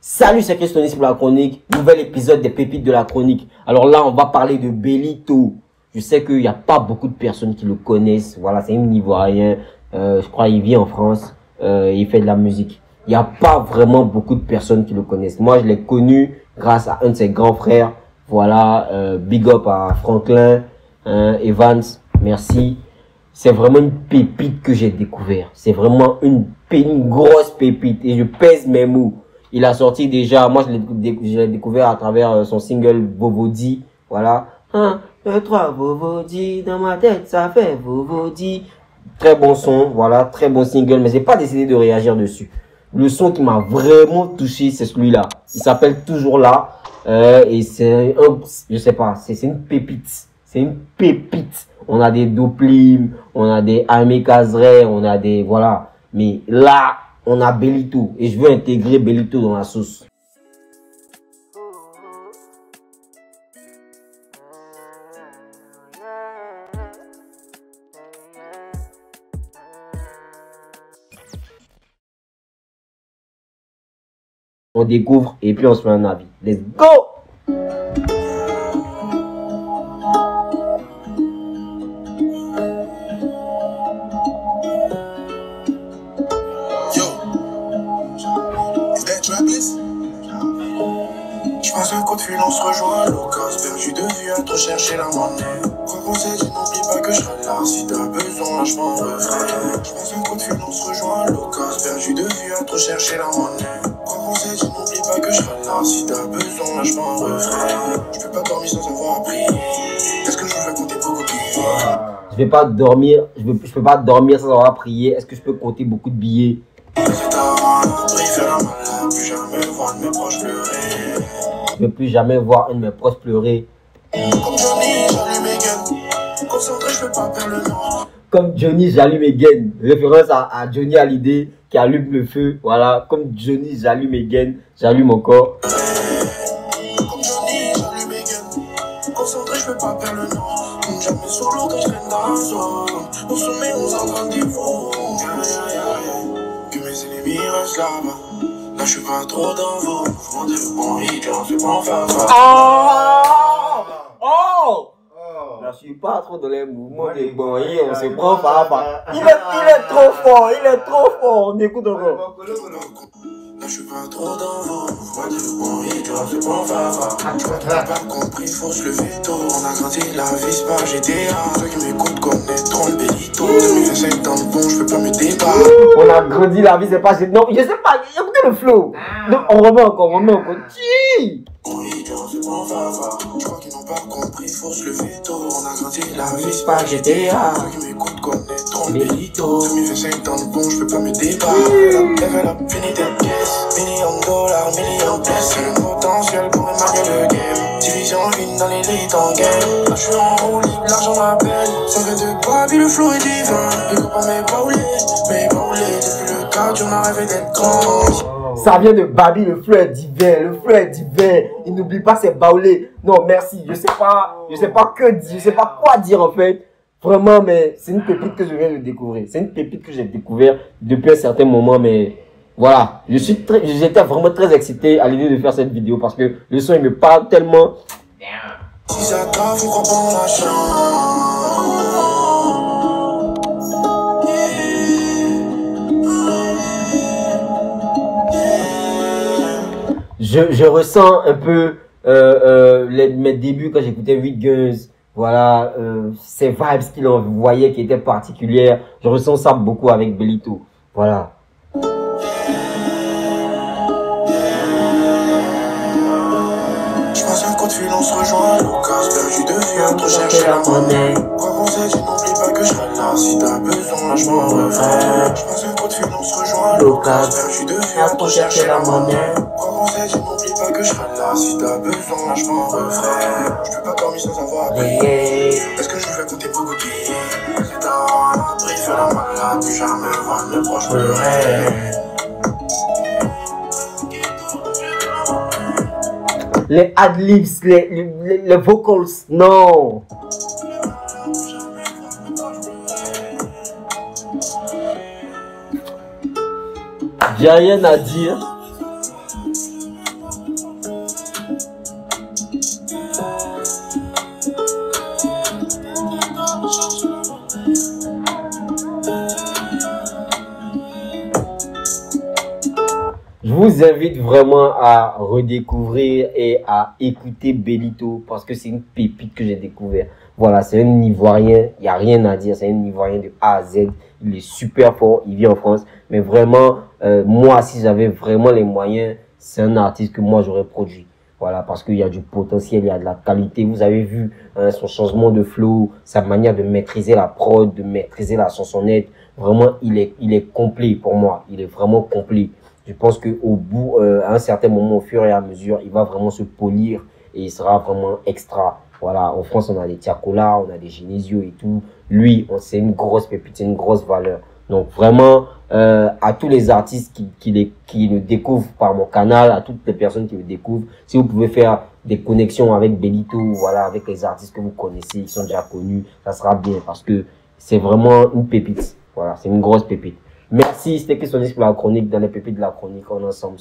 Salut, c'est Christonis pour la chronique. Nouvel épisode des pépites de la chronique. Alors là, on va parler de Bellito. Je sais qu'il n'y a pas beaucoup de personnes qui le connaissent. Voilà, c'est un Ivoirien. Je crois qu'il vit en France. Il fait de la musique. Il n'y a pas vraiment beaucoup de personnes qui le connaissent. Moi, je l'ai connu grâce à un de ses grands frères. Voilà, big up à Franklin, Evans. Merci. C'est vraiment une pépite que j'ai découvert. C'est vraiment une grosse pépite. Et je pèse mes mots. Il a sorti déjà, moi je l'ai découvert à travers son single Vovodi. Voilà. 1, 2, 3, Vovodi, dans ma tête ça fait Vovodi. Très bon son, voilà, très bon single, mais j'ai pas décidé de réagir dessus. Le son qui m'a vraiment touché, c'est celui-là. Il s'appelle Toujours là. Et c'est un, je sais pas, c'est une pépite. C'est une pépite. On a des Doplim, on a des Aimé Kazre, on a des, voilà. Mais là, on a Bellito et je veux intégrer Bellito dans la sauce. On découvre et puis on se fait un avis. Let's go! Je pense un coup de fil, on se rejoint à l'occasion. Perdu de vue à trop chercher la monnaie. Quoi qu'on s'est dit, n'oublie pas que je serai là. Si t'as besoin, je m'en refais. Je pense un coup de fil, on se rejoint à l'occasion. Perdu de vue à trop chercher la monnaie. Quoi qu'on s'est dit, n'oublie pas que je serai là. Si t'as besoin, je m'en refais. Je peux pas dormir sans avoir appris. Est-ce que je vais compter beaucoup de billets? Je vais pas dormir, je peux pas dormir sans avoir prié. Est-ce que je peux compter beaucoup de billets? Je ne veux plus jamais voir un de mes proches pleurer. Comme Johnny, j'allume mes gaines. Référence à Johnny Hallyday qui allume le feu. Voilà, comme Johnny, j'allume mes gaines, j'allume encore. Comme Johnny, j'allume mes gaines. Concentré, je peux pas perdre le nord. Jamais solo quand je traîne dans la zone. Au sommet, on s'en rendez-vous. Que mes ennemis restent là-bas. Là, je suis pas trop dans vos mouvements de bon rythme, c'est bon face. Oh! Là, je suis pas trop dans les mouvements des bons rythmes, on se prend par là. Il est trop fort, il est trop fort. On écoute encore. Là, je suis pas trop dans vos mouvements de bon rythme, c'est bon face. T'as pas compris, faut se lever tôt. On a grandi la vie, c'est pas GTA. Ceux qui m'écoutent connaîtront le Bellito. 2025 dans le bon, je peux pas me débattre. On a grandi la vie, c'est pas GTA. Non, je sais pas, écoutez le flow. Donc, on remet encore. Chi! Je crois qu'ils n'ont pas compris, faut se lever tôt. On a grandi la vie, c'est pas GTA. Ceux qui m'écoutent connaîtront le Bellito. 2025 dans le bon, je peux pas me débattre. Level up, fini tes pièces. Millions de dollars, millions de pièces. C'est le potentiel pour émarger le game. Division une dans l'élite en game. Là, je suis en roue libre, l'argent m'appelle. Ça fait de quoi, puis le flow est divin. Les copains m'épaulés, depuis le cadre, on a rêvé d'être grand. Ça vient de Babi, le flou est divin, Il n'oublie pas ses baoulés. Non, merci. Je sais pas quoi dire en fait. Vraiment, mais c'est une pépite que je viens de découvrir. C'est une pépite que j'ai découvert depuis un certain moment, mais voilà. J'étais vraiment très excité à l'idée de faire cette vidéo parce que le son il me parle tellement. Si ça trave, on croit pas en la chance. Je ressens un peu mes débuts quand j'écoutais 8 Guns. Voilà, ces vibes qu'il envoyait qui étaient particulières. Je ressens ça beaucoup avec Bellito. Voilà. Je passe un coup de fil, on se rejoint à l'occasion. Perdu de vue à trop chercher la monnaie. Quoi qu'on s'est dit, n'oublie pas que je serai là. Si t'as besoin, là je m'en refais. Je passe un coup de fil, on se rejoint à l'occasion. Perdu de vue à trop chercher la monnaie. Quoi qu'on s'est dit, n'oublie pas que je serai là. Si t'as besoin, là je m'en refais. Je peux pas dormir sans avoir appris. Est-ce que je vais compter beaucoup de billets? C'est un abri, fais la malade. Plus jamais voir mes proches pleurer. Les adlibs, les vocals, non. J'ai rien à dire. vous invite vraiment à redécouvrir et à écouter Bellito parce que c'est une pépite que j'ai découvert. Voilà, c'est un Ivoirien, il n'y a rien à dire, c'est un Ivoirien de A à Z. Il est super fort, il vit en France. Mais vraiment, moi, si j'avais vraiment les moyens, c'est un artiste que moi j'aurais produit. Voilà, parce qu'il y a du potentiel, il y a de la qualité. Vous avez vu son changement de flow, sa manière de maîtriser la prod, de maîtriser la chansonnette. Vraiment, il est complet pour moi. Il est vraiment complet. Je pense qu'au bout, à un certain moment, au fur et à mesure, il va vraiment se polir et il sera vraiment extra. Voilà, en France, on a des Tiakola, on a des Genesio et tout. Lui, c'est une grosse pépite, c'est une grosse valeur. Donc vraiment, à tous les artistes qui le découvrent par mon canal, à toutes les personnes qui le découvrent, si vous pouvez faire des connexions avec Bellito, voilà, avec les artistes que vous connaissez, qui sont déjà connus, ça sera bien parce que c'est vraiment une pépite. Voilà, c'est une grosse pépite. Merci, c'était Questionnis pour la chronique. Dans les pépites de la chronique, on est ensemble.